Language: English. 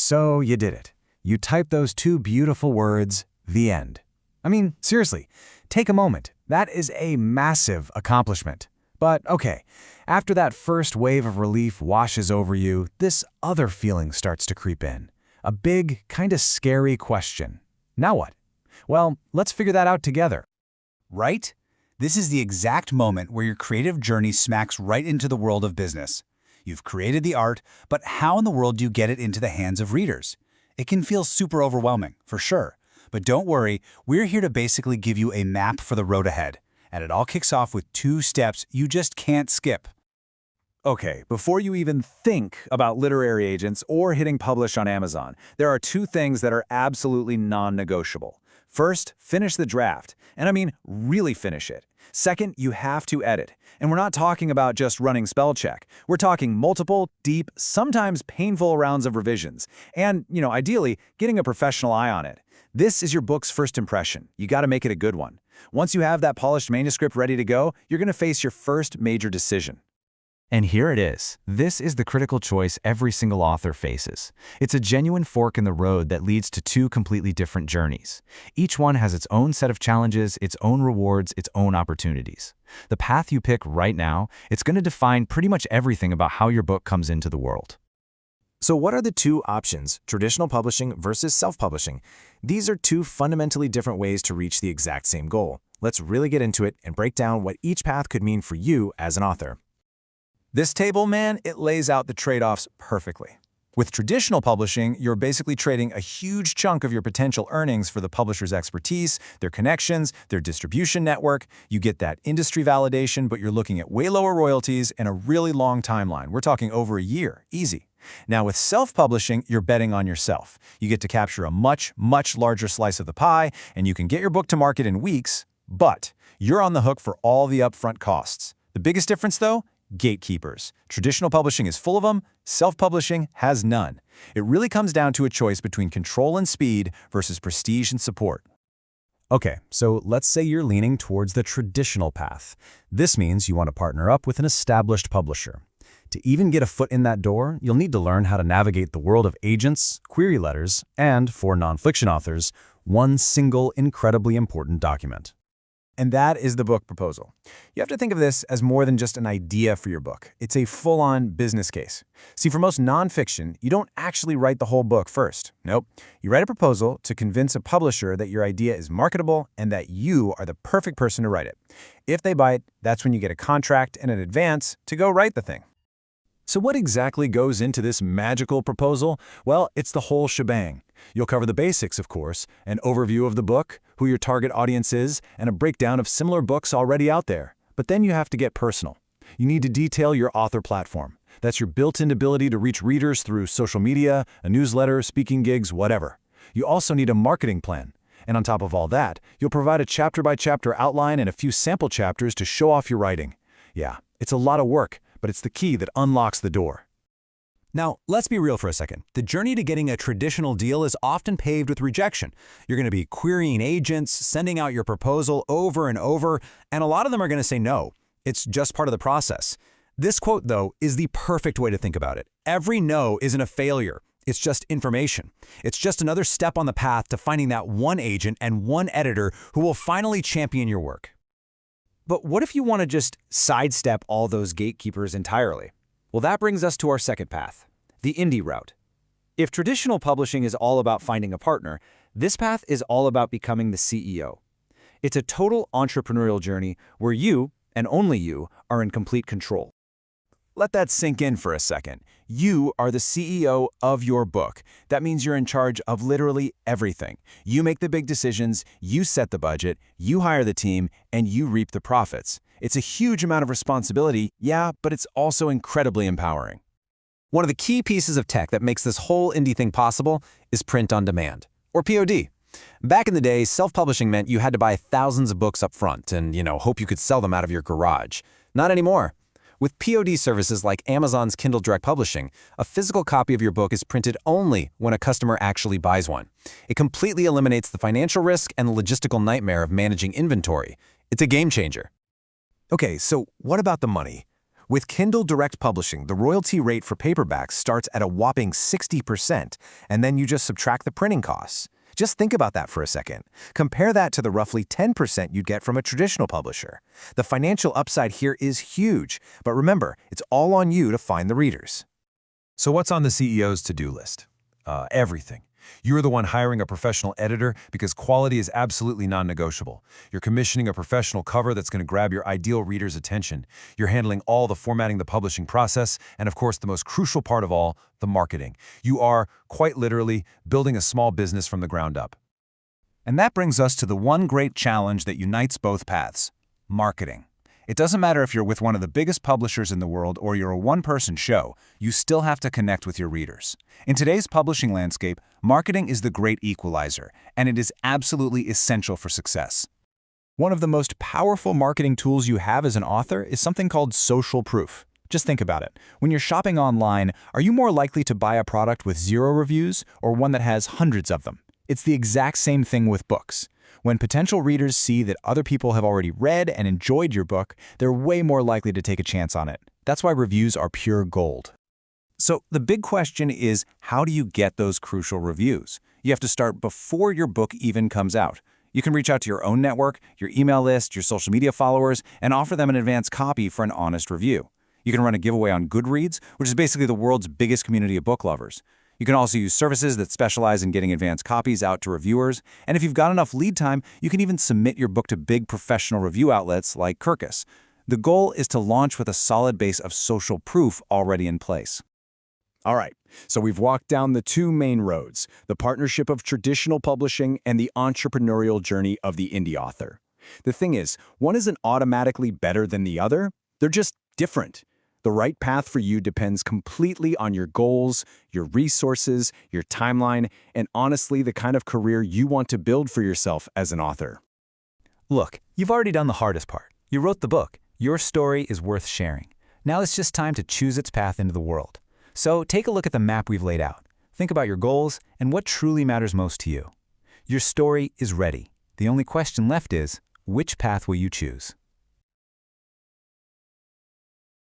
So you did it. You typed those two beautiful words, "the end." I mean, seriously, take a moment. That is a massive accomplishment. But okay, after that first wave of relief washes over you, this other feeling starts to creep in. A big, kind of scary question. Now what? Well, let's figure that out together. Right? This is the exact moment where your creative journey smacks right into the world of business. You've created the art, but how in the world do you get it into the hands of readers? It can feel super overwhelming, for sure. But don't worry, we're here to basically give you a map for the road ahead. And it all kicks off with 2 steps you just can't skip. Okay, before you even think about literary agents or hitting publish on Amazon, there are 2 things that are absolutely non-negotiable. First, finish the draft. And I mean, really finish it. Second, you have to edit. And we're not talking about just running spell check. We're talking multiple, deep, sometimes painful rounds of revisions. And, ideally, getting a professional eye on it. This is your book's first impression. You got to make it a good one. Once you have that polished manuscript ready to go, you're going to face your first major decision. And here it is. This is the critical choice every single author faces. It's a genuine fork in the road that leads to 2 completely different journeys. Each one has its own set of challenges, its own rewards, its own opportunities. The path you pick right now, it's going to define pretty much everything about how your book comes into the world. So what are the 2 options, traditional publishing versus self-publishing? These are 2 fundamentally different ways to reach the exact same goal. Let's really get into it and break down what each path could mean for you as an author. This table, man, it lays out the trade-offs perfectly. With traditional publishing, you're basically trading a huge chunk of your potential earnings for the publisher's expertise, their connections, their distribution network. You get that industry validation, but you're looking at way lower royalties and a really long timeline. We're talking over a year, easy. Now with self-publishing, you're betting on yourself. You get to capture a much, much larger slice of the pie, and you can get your book to market in weeks, but you're on the hook for all the upfront costs. The biggest difference, though? Gatekeepers. Traditional publishing is full of them, self-publishing has none. It really comes down to a choice between control and speed versus prestige and support. Okay, so let's say you're leaning towards the traditional path. This means you want to partner up with an established publisher. To even get a foot in that door, you'll need to learn how to navigate the world of agents, query letters, and, for nonfiction authors, one single incredibly important document. And that is the book proposal. You have to think of this as more than just an idea for your book. It's a full-on business case. See, for most nonfiction, you don't actually write the whole book first. Nope. You write a proposal to convince a publisher that your idea is marketable and that you are the perfect person to write it. If they bite, that's when you get a contract and an advance to go write the thing. So what exactly goes into this magical proposal? Well, it's the whole shebang. You'll cover the basics, of course, an overview of the book, who your target audience is, and a breakdown of similar books already out there. But then you have to get personal. You need to detail your author platform. That's your built-in ability to reach readers through social media, a newsletter, speaking gigs, whatever. You also need a marketing plan. And on top of all that, you'll provide a chapter-by-chapter outline and a few sample chapters to show off your writing. Yeah, it's a lot of work, but it's the key that unlocks the door. Now, let's be real for a second. The journey to getting a traditional deal is often paved with rejection. You're going to be querying agents, sending out your proposal over and over, and a lot of them are going to say no. It's just part of the process. This quote, though, is the perfect way to think about it. Every no isn't a failure. It's just information. It's just another step on the path to finding that one agent and one editor who will finally champion your work. But what if you want to just sidestep all those gatekeepers entirely? Well, that brings us to our second path, the indie route. If traditional publishing is all about finding a partner, this path is all about becoming the CEO. It's a total entrepreneurial journey where you, and only you, are in complete control. Let that sink in for a second. You are the CEO of your book. That means you're in charge of literally everything. You make the big decisions, you set the budget, you hire the team, and you reap the profits. It's a huge amount of responsibility, yeah, but it's also incredibly empowering. One of the key pieces of tech that makes this whole indie thing possible is print on demand, or POD. Back in the day, self-publishing meant you had to buy thousands of books up front and, hope you could sell them out of your garage. Not anymore. With POD services like Amazon's Kindle Direct Publishing, a physical copy of your book is printed only when a customer actually buys one. It completely eliminates the financial risk and the logistical nightmare of managing inventory. It's a game changer. Okay, so what about the money? With Kindle Direct Publishing, the royalty rate for paperbacks starts at a whopping 60%, and then you just subtract the printing costs. Just think about that for a second. Compare that to the roughly 10% you'd get from a traditional publisher. The financial upside here is huge, but remember, it's all on you to find the readers. So what's on the CEO's to-do list? Everything. You're the one hiring a professional editor because quality is absolutely non-negotiable. You're commissioning a professional cover that's going to grab your ideal reader's attention. You're handling all the formatting, the publishing process, and of course the most crucial part of all, the marketing. You are, quite literally, building a small business from the ground up. And that brings us to the one great challenge that unites both paths: marketing. It doesn't matter if you're with one of the biggest publishers in the world or you're a one-person show, you still have to connect with your readers. In today's publishing landscape, marketing is the great equalizer, and it is absolutely essential for success. One of the most powerful marketing tools you have as an author is something called social proof. Just think about it. When you're shopping online, are you more likely to buy a product with 0 reviews or one that has hundreds of them? It's the exact same thing with books. When potential readers see that other people have already read and enjoyed your book, they're way more likely to take a chance on it. That's why reviews are pure gold. So the big question is, how do you get those crucial reviews? You have to start before your book even comes out. You can reach out to your own network, your email list, your social media followers, and offer them an advance copy for an honest review. You can run a giveaway on Goodreads, which is basically the world's biggest community of book lovers. You can also use services that specialize in getting advance copies out to reviewers, and if you've got enough lead time, you can even submit your book to big professional review outlets like Kirkus. The goal is to launch with a solid base of social proof already in place. All right, so we've walked down the two main roads, the partnership of traditional publishing and the entrepreneurial journey of the indie author. The thing is, one isn't automatically better than the other. They're just different. The right path for you depends completely on your goals, your resources, your timeline, and honestly, the kind of career you want to build for yourself as an author. Look, you've already done the hardest part. You wrote the book. Your story is worth sharing. Now it's just time to choose its path into the world. So take a look at the map we've laid out. Think about your goals and what truly matters most to you. Your story is ready. The only question left is, which path will you choose?